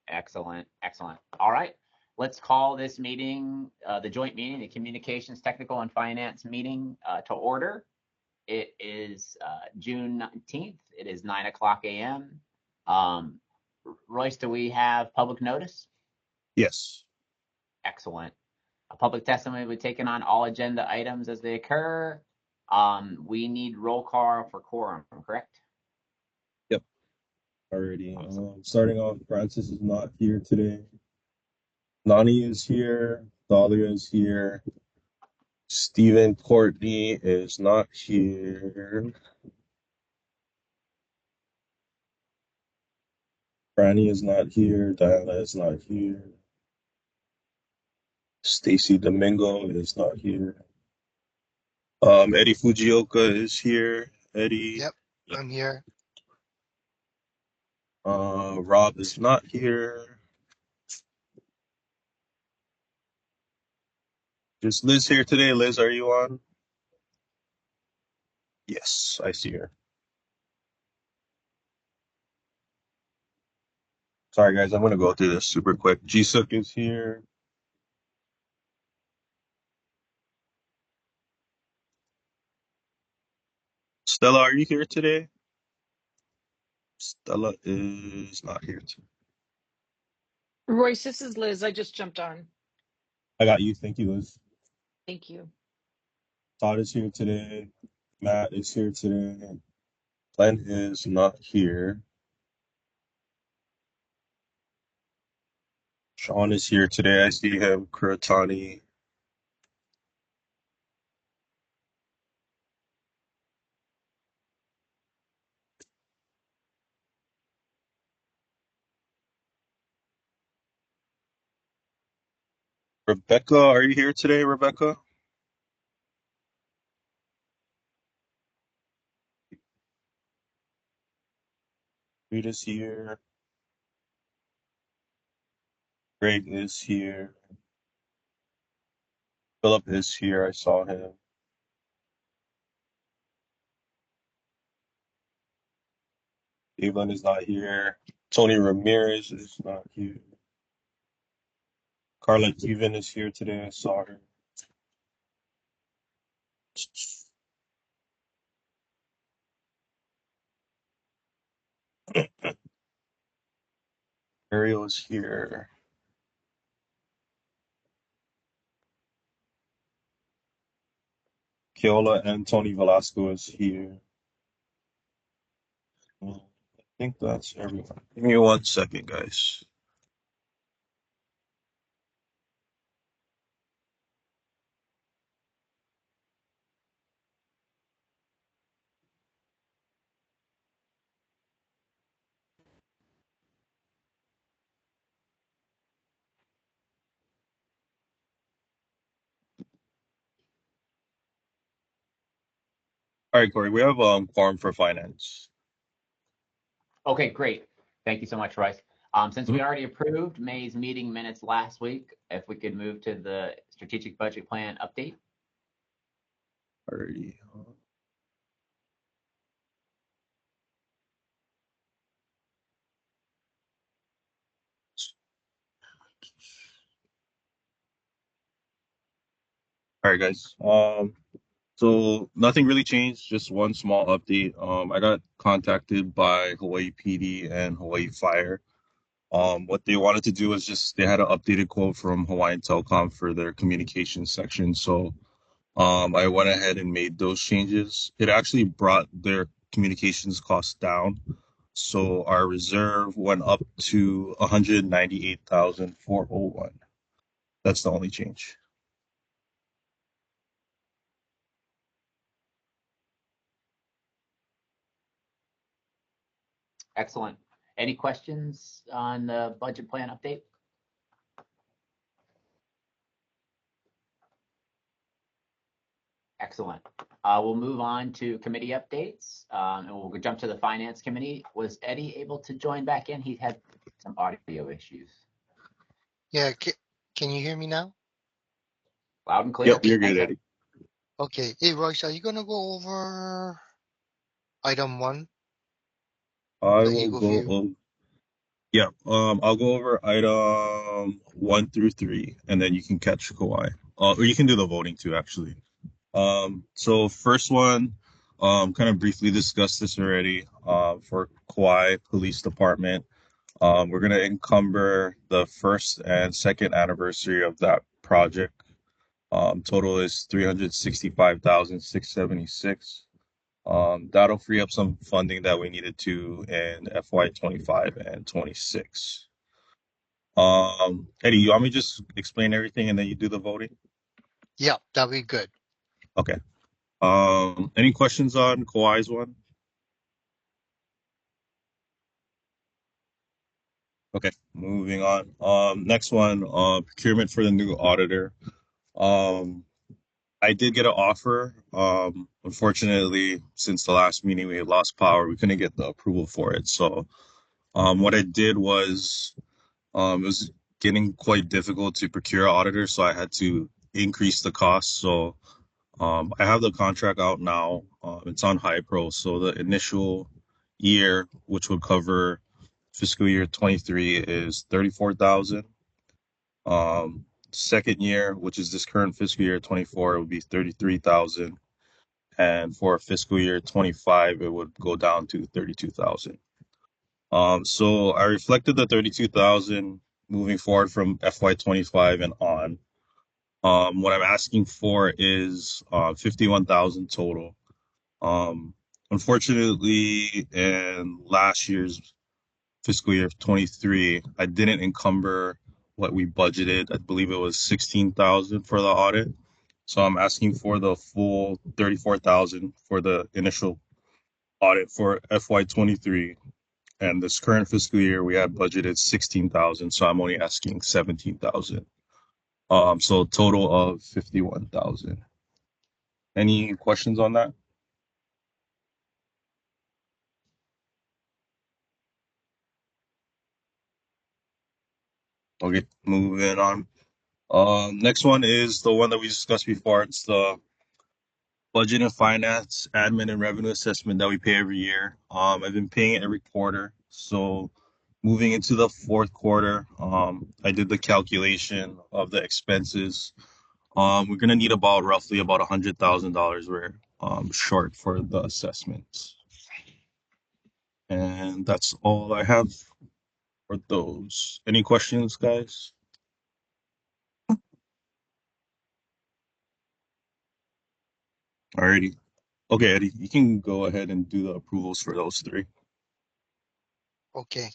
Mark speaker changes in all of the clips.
Speaker 1: Excellent, excellent. All right, let's call this meeting, the joint meeting, the Communications, Technical, and Finance meeting to order. It is June 19th. It is 9:00 a.m. Royce, do we have public notice?
Speaker 2: Yes.
Speaker 1: Excellent. A public testimony will be taken on all agenda items as they occur. We need roll call for quorum, correct?
Speaker 2: Yep. Already. Starting off, Francis is not here today. Nani is here. Dahlia is here. Stephen Courtney is not here. Franny is not here. Diana is not here. Stacy Domingo is not here. Eddie Fujioka is here. Eddie.
Speaker 3: Yep, I'm here.
Speaker 2: Rob is not here. Is Liz here today? Liz, are you on? Yes, I see her. Sorry, guys, I'm going to go through this super quick. Jisuk is here. Stella, are you here today? Stella is not here today.
Speaker 4: Royce, this is Liz. I just jumped on.
Speaker 2: I got you. Thank you, Liz.
Speaker 4: Thank you.
Speaker 2: Todd is here today. Matt is here today. Glenn is not here. Sean is here today. I see him. Kuratani. Rebecca, are you here today, Rebecca? Rita's here. Greg is here. Philip is here. I saw him. Evelyn is not here. Tony Ramirez is not here. Carla Even is here today. I saw her. Ariel is here. Keola and Tony Velasco is here. I think that's everyone. Give me 1 second, guys. All right, Corey, we have quorum for finance.
Speaker 1: Okay, great. Thank you so much, Royce. Since we already approved May's meeting minutes last week, if we could move to the strategic budget plan update.
Speaker 2: Alrighty. All right, guys. So nothing really changed, just one small update. I got contacted by Hawaii PD and Hawaii Fire. What they wanted to do is just they had an updated quote from Hawaiian Telecom for their communications section. So I went ahead and made those changes. It actually brought their communications costs down. So our reserve went up to 198,401. That's the only change.
Speaker 1: Excellent. Any questions on the budget plan update? Excellent. We'll move on to committee updates, and we'll jump to the finance committee. Was Eddie able to join back in? He had some audio issues.
Speaker 3: Yeah, can you hear me now?
Speaker 1: Loud and clear.
Speaker 2: Yep, you're good, Eddie.
Speaker 3: Okay. Hey, Royce, are you gonna go over item 1?
Speaker 2: I
Speaker 3: The
Speaker 2: will
Speaker 3: Eagle
Speaker 2: go
Speaker 3: View.
Speaker 2: over. Yeah, I'll go over item 1 through 3, and then you can catch Kawhi. Or you can do the voting too, actually. So first one, kind of briefly discussed this already. For Kauai Police Department, we're gonna encumber the first and second anniversary of that project. Total is 365,676. That'll free up some funding that we needed to in FY 25 and 26. Eddie, you want me to just explain everything and then you do the voting?
Speaker 3: Yeah, that'll be good.
Speaker 2: Okay. Any questions on Kauai's one? Okay, moving on. Next one, procurement for the new auditor. Um, I did get an offer. Unfortunately, since the last meeting we had lost power, we couldn't get the approval for it. So, what I did was, it was getting quite difficult to procure an auditor, so I had to increase the cost. So, I have the contract out now. It's on Hypro. So the initial year, which would cover fiscal year 23, is 34,000. Second year, which is this current fiscal year 24, it would be 33,000. And for fiscal year 25, it would go down to 32,000. So I reflected the 32,000 moving forward from FY 25 and on. What I'm asking for is 51,000 total. Um, Unfortunately, in last year's fiscal year 23, I didn't encumber what we budgeted. I believe it was 16,000 for the audit. So I'm asking for the full 34,000 for the initial audit for FY 23. And this current fiscal year, we had budgeted 16,000. So I'm only asking 17,000. So a total of 51,000. Any questions on that? Okay, moving on. Next one is the one that we discussed before. It's the budget and finance, admin and revenue assessment that we pay every year. I've been paying it every quarter. So moving into the fourth quarter, I did the calculation of the expenses. We're gonna need about roughly about $100,000. We're short for the assessments, and that's all I have for those. Any questions, guys? Alrighty. Okay, Eddie, you can go ahead and do the approvals for those 3.
Speaker 3: Okay.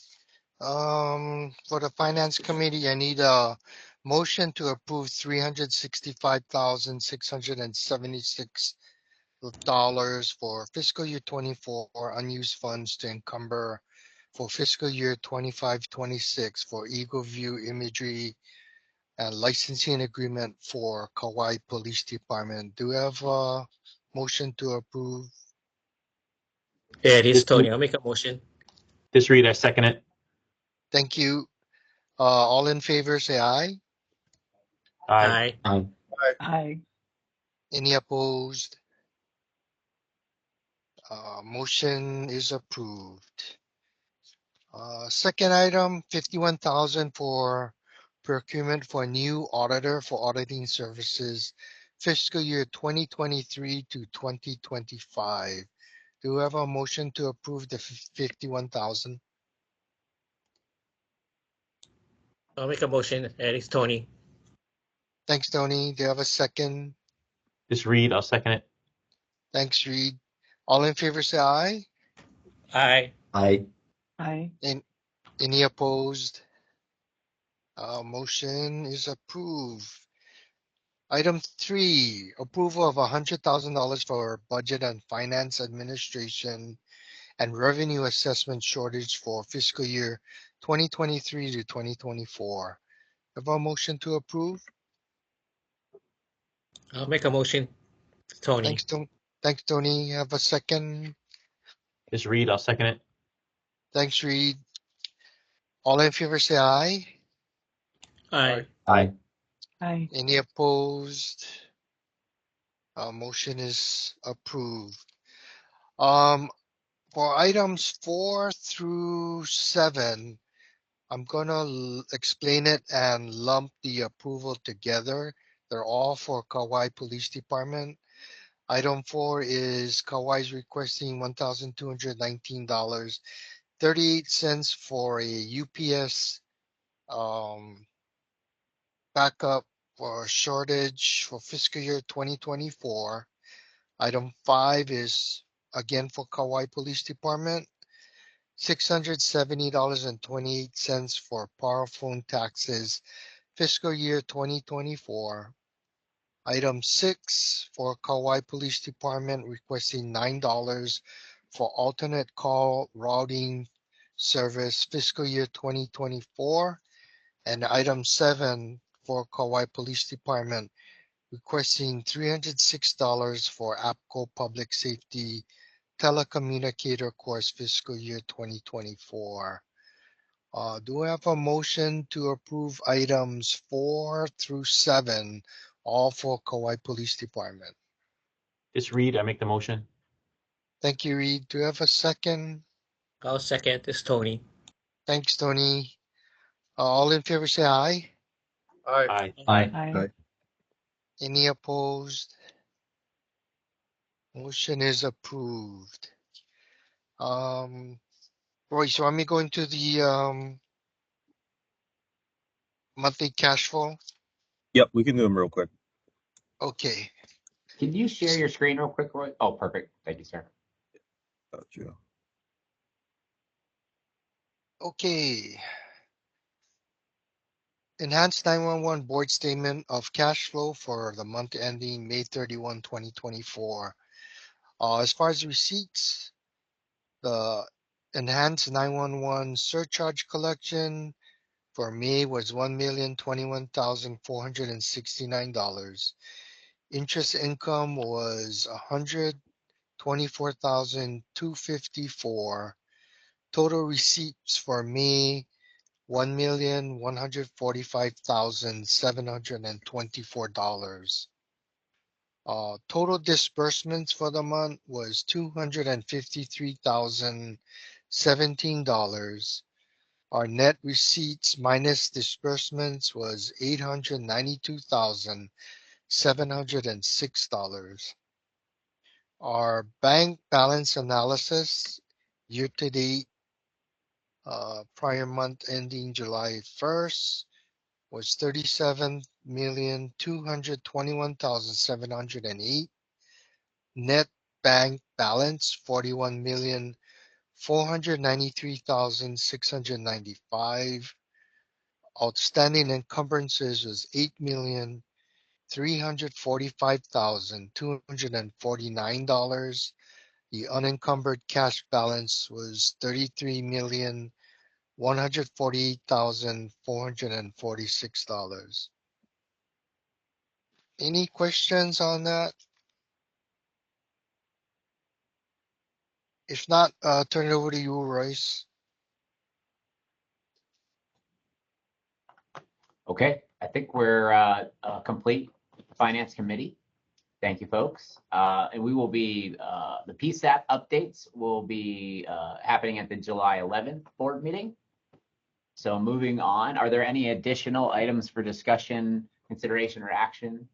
Speaker 3: For the finance committee, I need a motion to approve $365,676 for fiscal year 24 unused funds to encumber for fiscal year 25-26 for Eagle View Imagery and licensing agreement for Kauai Police Department. Do we have a motion to approve?
Speaker 5: Yeah, it is Tony. I'll make a motion.
Speaker 6: This Reed, I second it.
Speaker 3: Thank you. All in favor, say aye.
Speaker 6: Aye.
Speaker 5: Aye.
Speaker 4: Aye.
Speaker 3: Any opposed? Motion is approved. Second item, 51,000 for procurement for a new auditor for auditing services fiscal year 2023 to 2025. Do we have a motion to approve the 51,000?
Speaker 5: I'll make a motion. It is Tony.
Speaker 3: Thanks, Tony. Do you have a second?
Speaker 6: This Reed, I'll second it.
Speaker 3: Thanks, Reed. All in favor, say aye.
Speaker 5: Aye.
Speaker 6: Aye.
Speaker 4: Aye.
Speaker 3: Any opposed? Motion is approved. Item 3, approval of $100,000 for budget and finance administration and revenue assessment shortage for fiscal year 2023 to 2024. Have a motion to approve?
Speaker 5: I'll make a motion. Tony.
Speaker 3: Thanks, Tony. Have a second?
Speaker 6: This Reed, I'll second it.
Speaker 3: Thanks, Reed. All in favor, say aye.
Speaker 5: Aye.
Speaker 6: Aye.
Speaker 4: Aye.
Speaker 3: Any opposed? Motion is approved. For items 4 through 7, I'm gonna explain it and lump the approval together. They're all for Kauai Police Department. Item 4 is Kauai's requesting $1,219.38 for a UPS backup for shortage for fiscal year 2024. Item 5 is again for Kauai Police Department, $670.28 for power phone taxes fiscal year 2024. Item 6 for Kauai Police Department requesting $9 for alternate call routing service fiscal year 2024. And item 7 for Kauai Police Department requesting $306 for APCO Public Safety Telecommunicator Course fiscal year 2024. Do we have a motion to approve items 4 through 7, all for Kauai Police Department?
Speaker 6: This Reed, I make the motion.
Speaker 3: Thank you, Reed. Do you have a second?
Speaker 5: I'll second. This Tony.
Speaker 3: Thanks, Tony. All in favor say aye.
Speaker 6: Aye.
Speaker 4: Aye.
Speaker 3: Any opposed? Motion is approved. Royce, you want me to go into the monthly cash flow?
Speaker 2: Yep, we can do them real quick.
Speaker 3: Okay.
Speaker 1: Can you share your screen real quick, Roy? Oh, perfect. Thank you, sir.
Speaker 2: Gotcha.
Speaker 3: Okay. Enhanced 911 board statement of cash flow for the month ending May 31, 2024. As far as receipts, the enhanced 911 surcharge collection for May was $1,021,469. Interest income was $124,254. Total receipts for May, $1,145,724. Total disbursements for the month was $253,017. Our net receipts minus disbursements was $892,706. Our bank balance analysis year to date, prior month ending July 1st was $37,221,708. Net bank balance $41,493,695. Outstanding encumbrances was $8,345,249. The unencumbered cash balance was $33,148,446. Any questions on that? If not, turn it over to you, Royce.
Speaker 1: Okay, I think we're complete finance committee. Thank you, folks. And we will be, the PSAP updates will be happening at the July 11th board meeting. So moving on, are there any additional items for discussion, consideration, or action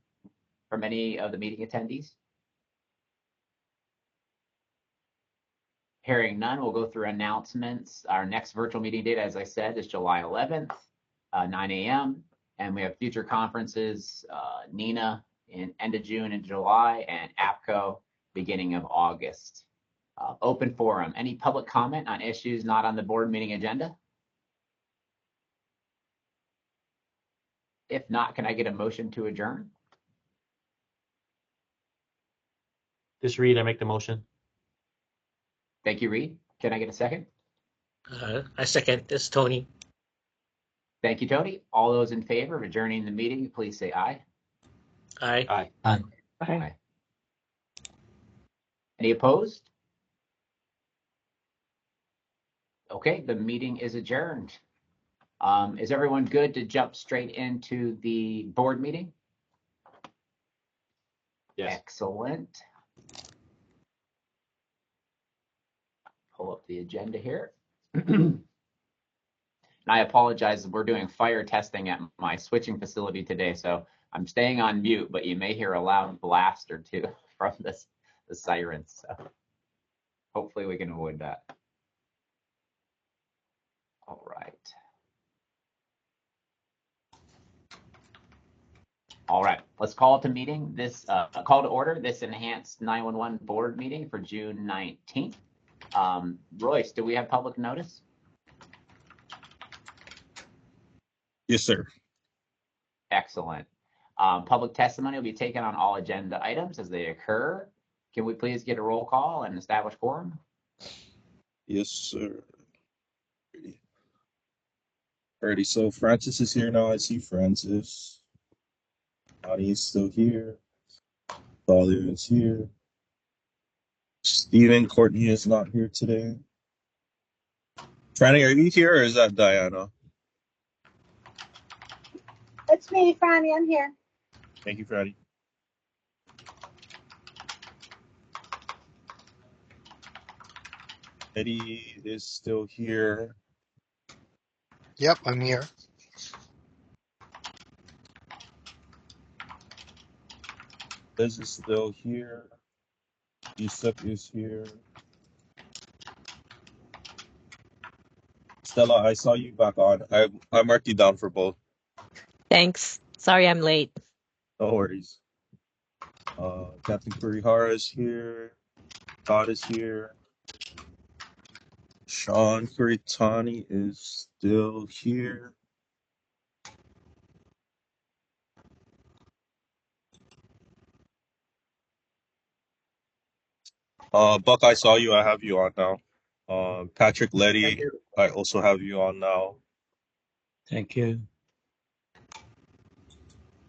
Speaker 1: from any of the meeting attendees? Hearing none, we'll go through announcements. Our next virtual meeting date, as I said, is July 11th, 9 a.m. And we have future conferences, NINA in end of June and July, and APCO beginning of August. Open forum. Any public comment on issues not on the board meeting agenda? If not, can I get a motion to adjourn?
Speaker 6: This Reed, I make the motion.
Speaker 1: Thank you, Reed. Can I get a second?
Speaker 5: I second. This Tony.
Speaker 1: Thank you, Tony. All those in favor of adjourning the meeting, please say aye.
Speaker 5: Aye.
Speaker 4: Aye.
Speaker 1: Any opposed? Okay, the meeting is adjourned. Is everyone good to jump straight into the board meeting?
Speaker 6: Yes.
Speaker 1: Excellent. Pull up the agenda here. And And I apologize, we're doing fire testing at my switching facility today, so I'm staying on mute, but you may hear a loud blast or two from the sirens. So hopefully we can avoid that. All right. All right, let's call it to meeting. This call to order this enhanced 911 board meeting for June 19th. Royce, do we have public notice?
Speaker 2: Yes, sir.
Speaker 1: Excellent. Public testimony will be taken on all agenda items as they occur. Can we please get a roll call and establish quorum?
Speaker 2: Yes, sir. Alrighty, so Francis is here now. I see Francis. Bonnie is still here. Thalia is here. Stephen Courtney is not here today. Franny, are you here or is that Diana?
Speaker 7: It's me, Franny. I'm here.
Speaker 2: Thank you, Franny. Eddie is still here.
Speaker 3: Yep, I'm here.
Speaker 2: Liz is still here. Yusuf is here. Stella, I saw you back on. I marked you down for both.
Speaker 8: Thanks. Sorry I'm late.
Speaker 2: No worries. Captain Kurihara is here. Todd is here. Sean Kuritani is still here. Buck, I saw you. I have you on now. Patrick Letty, I also have you on now.
Speaker 5: Thank you.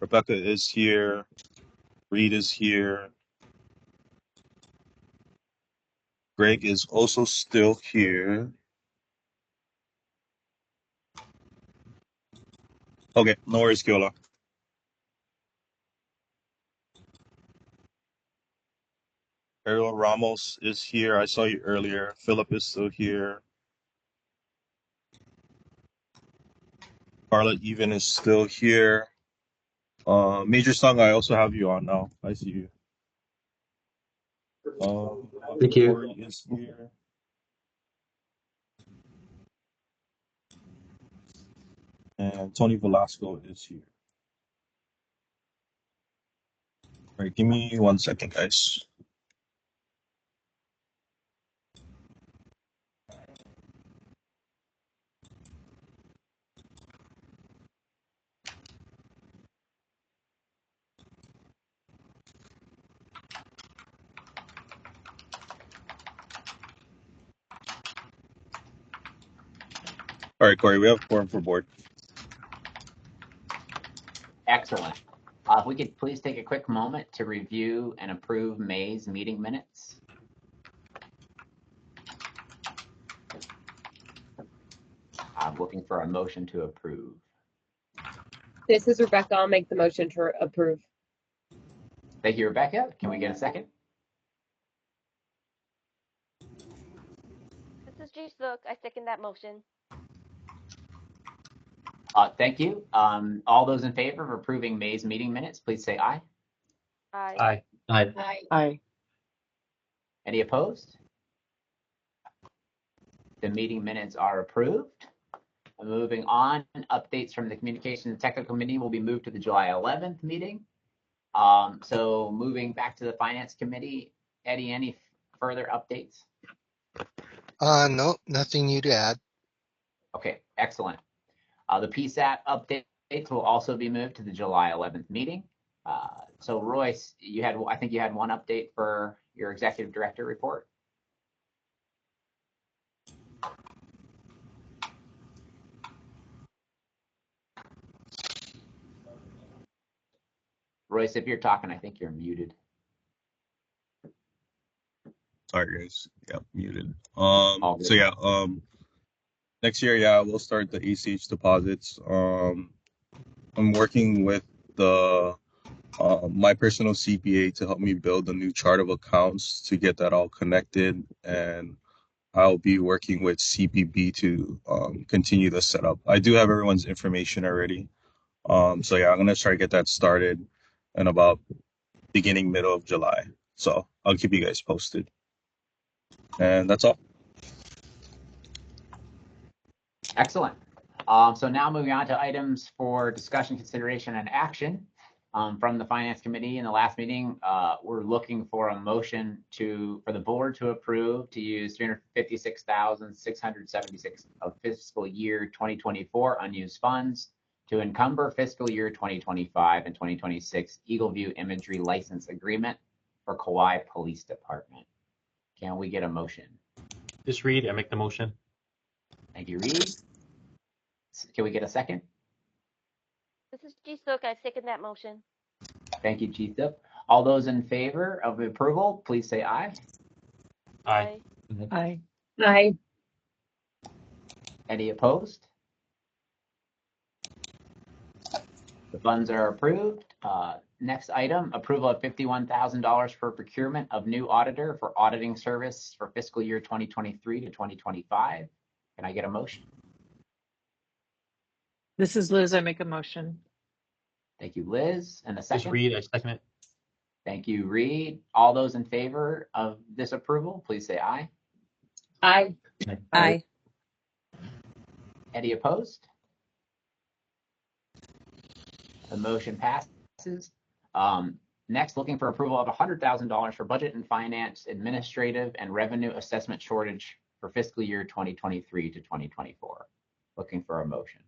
Speaker 2: Rebecca is here. Reed is here. Greg is also still here. Okay, no worries, Kiola. Ariel Ramos is here. I saw you earlier. Philip is still here. Carla Even is still here. Major Sung, I also have you on now. I see you.
Speaker 6: Thank you.
Speaker 2: Corey is here. And Tony Velasco is here. All right, give me 1 second, guys. All right, Corey, we have quorum for board.
Speaker 1: Excellent. If we could please take a quick moment to review and approve May's meeting minutes. I'm looking for a motion to approve.
Speaker 7: This is Rebecca. I'll make the motion to approve.
Speaker 1: Thank you, Rebecca. Can we get a second?
Speaker 9: This is Ji-Suk. I second that motion.
Speaker 1: Thank you. All those in favor of approving May's meeting minutes, please say aye.
Speaker 9: Aye.
Speaker 6: Aye.
Speaker 5: Aye.
Speaker 7: Aye.
Speaker 4: Aye.
Speaker 1: Any opposed? The meeting minutes are approved. Moving on, updates from the Communications and Technical Committee will be moved to the July 11th meeting. So moving back to the Finance Committee, Eddie, any further updates?
Speaker 3: No, nothing new to add.
Speaker 1: Okay, excellent. The PSAT updates will also be moved to the July 11th meeting. So Royce, I think you had one update for your executive director report. Royce, if you're talking, I think you're muted.
Speaker 2: Sorry, guys. Yeah, muted.
Speaker 1: All good.
Speaker 2: So yeah, next year, yeah, we'll start the ACH deposits. I'm working with the my personal CPA to help me build a new chart of accounts to get that all connected and I'll be working with CPB to continue the setup. I do have everyone's information already. So yeah, I'm gonna try to get that started in about middle of July. So I'll keep you guys posted. And that's all.
Speaker 1: Excellent. So now moving on to items for discussion, consideration, and action from the Finance Committee. In the last meeting, we're looking for a motion for the board to approve to use $356,676 of fiscal year 2024 unused funds to encumber fiscal year 2025 and 2026 Eagle View Imagery License Agreement for Kauai Police Department. Can we get a motion?
Speaker 6: This Reed, I make the motion.
Speaker 1: Thank you, Reed. Can we get a second?
Speaker 9: This is Ji-Suk. I second that motion.
Speaker 1: Thank you, Chief Dip. All those in favor of approval, please say aye.
Speaker 6: Aye.
Speaker 4: Aye.
Speaker 7: Aye.
Speaker 1: Any opposed? The funds are approved. Next item, approval of $51,000 for procurement of new auditor for auditing service for fiscal year 2023 to 2025. Can I get a motion?
Speaker 4: This is Liz. I make a motion.
Speaker 1: Thank you, Liz. And a
Speaker 6: This
Speaker 1: second?
Speaker 6: Reed, I second it.
Speaker 1: Thank you, Reed. All those in favor of this approval, please say aye.
Speaker 7: Aye.
Speaker 8: Aye.
Speaker 1: Any opposed? The motion passes. Next, looking for approval of $100,000 for budget and finance, administrative, and revenue assessment shortage for fiscal year 2023 to 2024. Looking for a motion.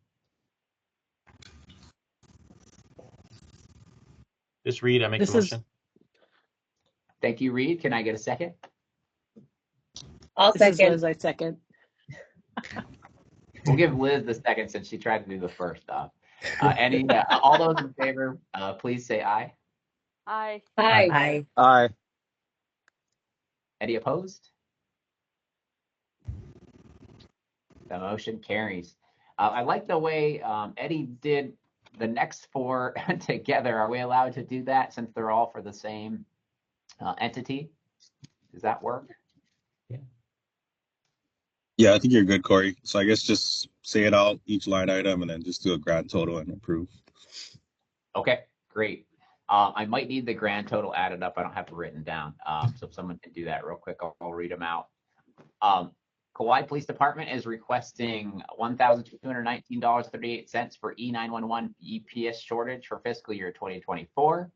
Speaker 6: This Reed, I make the
Speaker 4: This is-
Speaker 6: motion.
Speaker 1: Thank you, Reed. Can I get a second?
Speaker 7: I'll
Speaker 4: This is
Speaker 7: second.
Speaker 4: Liz. I second.
Speaker 1: We'll give Liz the second since she tried to do the first stuff. All those in favor, please say aye.
Speaker 9: Aye.
Speaker 7: Aye.
Speaker 8: Aye.
Speaker 10: Aye.
Speaker 1: Any opposed? The motion carries. I like the way Eddie did the next four together. Are we allowed to do that since they're all for the same entity? Does that work?
Speaker 2: Yeah, I think you're good, Corey. So I guess just say it out, each line item, and then just do a grand total and approve.
Speaker 1: Okay, great. I might need the grand total added up. I don't have it written down. So if someone can do that real quick, I'll read them out. Kauai Police Department is requesting $1,219.38 for E911 EPS shortage for fiscal year 2024.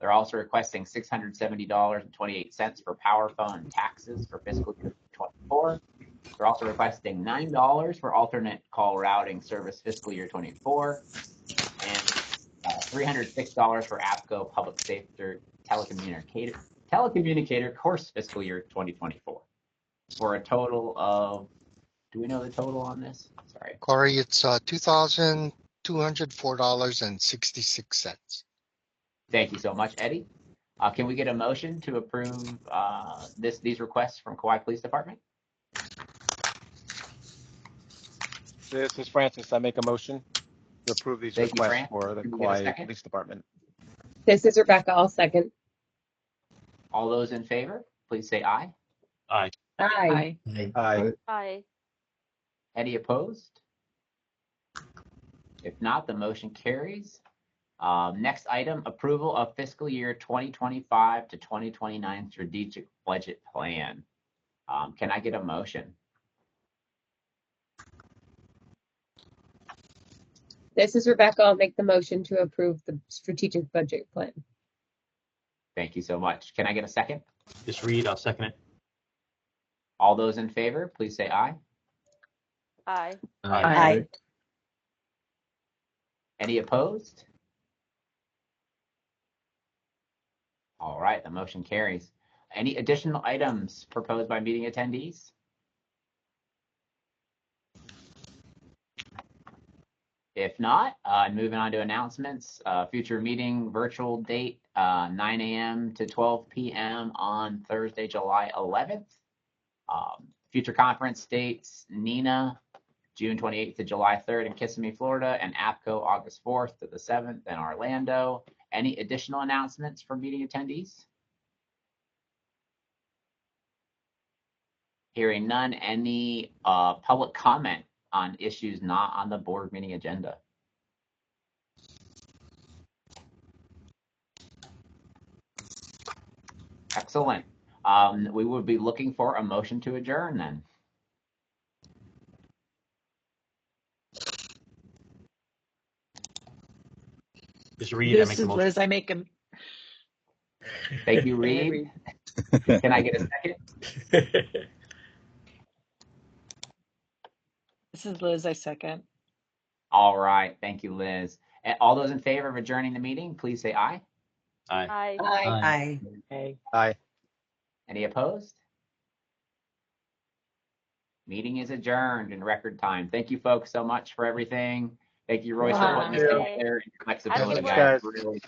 Speaker 1: They're also requesting $670.28 for power phone and taxes for fiscal year 2024. They're also requesting $9 for alternate call routing service fiscal year 24 and $306 for APCO public safety telecommunicator course fiscal year 2024 for a total of, do we know the total on this? Sorry.
Speaker 3: Corey, it's $2,204.66.
Speaker 1: Thank you so much, Eddie. Can we get a motion to approve these requests from Kauai Police Department?
Speaker 10: This is Francis. I make a motion to approve these
Speaker 1: Thank you,
Speaker 10: requests
Speaker 1: Fran.
Speaker 10: for the
Speaker 1: Can we get a
Speaker 10: Kauai
Speaker 1: second?
Speaker 10: Police Department.
Speaker 7: This is Rebecca. I'll second.
Speaker 1: All those in favor, please say aye.
Speaker 6: Aye.
Speaker 7: Aye.
Speaker 4: Aye.
Speaker 10: Aye.
Speaker 9: Aye.
Speaker 1: Any opposed? If not, the motion carries. Next item, approval of fiscal year 2025 to 2029 strategic budget plan. Can I get a motion?
Speaker 7: This is Rebecca. I'll make the motion to approve the strategic budget plan.
Speaker 1: Thank you so much. Can I get a second?
Speaker 6: This Reed, I'll second it.
Speaker 1: All those in favor, please say aye.
Speaker 9: Aye.
Speaker 4: Aye.
Speaker 1: Any opposed? All right, the motion carries. Any additional items proposed by meeting attendees? If not, moving on to announcements. Future meeting virtual date 9 a.m. to 12 p.m. on Thursday, July 11th. Future conference dates, NENA, June 28th to July 3rd in Kissimmee, Florida, and APCO August 4th to the 7th in Orlando. Any additional announcements for meeting attendees? Hearing none, any public comment on issues not on the board meeting agenda? Excellent. We would be looking for a motion to adjourn then.
Speaker 6: This Reed, I
Speaker 4: This
Speaker 6: make the
Speaker 4: is
Speaker 6: motion.
Speaker 4: Liz. I make a.
Speaker 1: Thank you,
Speaker 4: Go ahead,
Speaker 1: Reed. Can I get a second?
Speaker 4: This is Liz. I second.
Speaker 1: All right. Thank you, Liz. And all those in favor of adjourning the meeting, please say aye.
Speaker 6: Aye.
Speaker 9: Aye.
Speaker 4: Okay.
Speaker 10: Aye.
Speaker 1: Any opposed? Meeting is adjourned in record time. Thank you, folks, so much for everything. Thank you, Royce, for putting this
Speaker 4: Wow.
Speaker 1: together and your flexibility,
Speaker 10: Thanks,
Speaker 1: guys.
Speaker 10: guys.
Speaker 1: Really